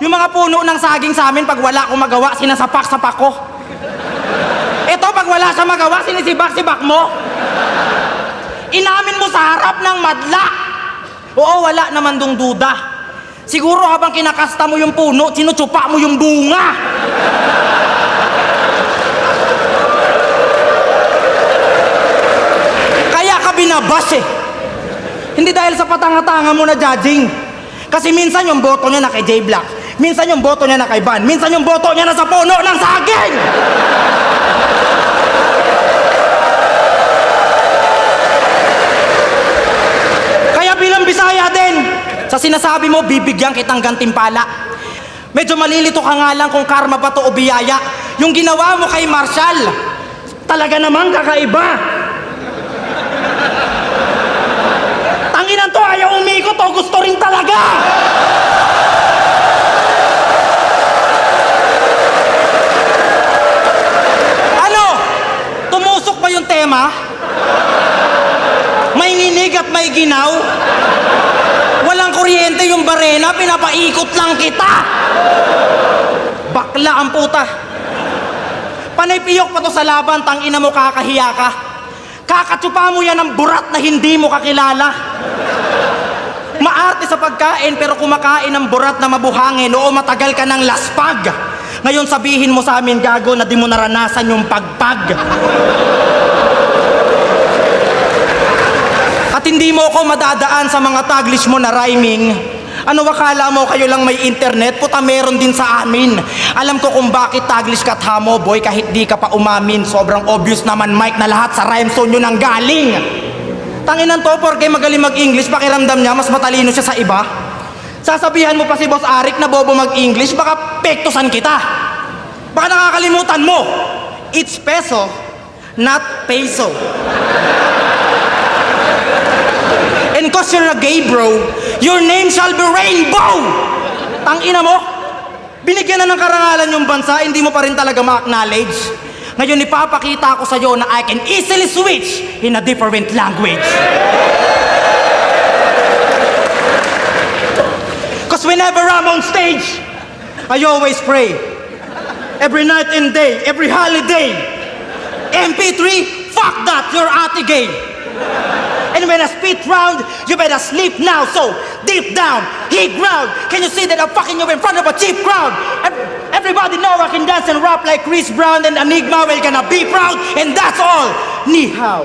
yung mga puno ng saging sa amin, pag wala akong magawa, sinasapak-sapak ko. Ito, pag wala siya magawa, sinisibak-sibak mo. Inamin mo sa harap ng madla. Oo, wala naman dong duda. Siguro habang kinakasta mo yung puno, sinutsupa mo yung bunga. Kaya ka binabas eh. Hindi dahil sa patanga-tanga mo na judging. Kasi minsan yung boto niya na kay J-Black, minsan yung boto niya na kay Van, minsan yung boto niya na sa puno ng saging! Kaya bilang Bisaya din, sa sinasabi mo, bibigyan kitang gantimpala. Medyo malilito ka nga lang kung karma ba to o biyaya. Yung ginawa mo kay Marshall, talaga namang kakaiba. Tanginan to, ayaw umikot o gusto rin talaga. Ano? Tumusok ba yung tema? May nginig at may ginaw? Walang kuryente yung barena, pinapaikot lang kita. Bakla ang puta. Panay piyok pa to sa laban, tangina mo, kakahiya ka. Kakatsupa mo yan ng burat na hindi mo kakilala. Maarte sa pagkain pero kumakain ng burat na mabuhangin. Oo, matagal ka ng laspag. Ngayon sabihin mo sa amin, gago, na di mo naranasan yung pagpag. At hindi mo ako madadaan sa mga taglish mo na rhyming. Ano akala mo kayo lang may internet? Puta, meron din sa amin. Alam ko kung bakit taglish ka at hamo, boy, kahit di ka pa umamin. Sobrang obvious naman, Mike, na lahat sa rhyme zone yun ang galing. Tanginan to, porque magaling mag-English, pakiramdam niya, mas matalino siya sa iba. Sasabihan mo pa si Boss Arik na bobo mag-English, baka pektusan kita. Baka nakakalimutan mo. It's peso, not peso. And cause you're a gay bro, your name shall be Rainbow! Tangina mo, binigyan na ng karangalan yung bansa, hindi mo pa rin talaga ma-acknowledge. Ngayon ipapakita ko sa'yo na I can easily switch in a different language. Cause whenever I'm on stage, I always pray. Every night and day, every holiday. MP3, fuck that, you're ate gay. And when I spit round, you better sleep now. So, deep down, hit ground. Can you see that I'm fucking you in front of a cheap crowd? Everybody know I can dance and rap like Chris Brown and Enigma. We're gonna be proud, and that's all. Ni hao.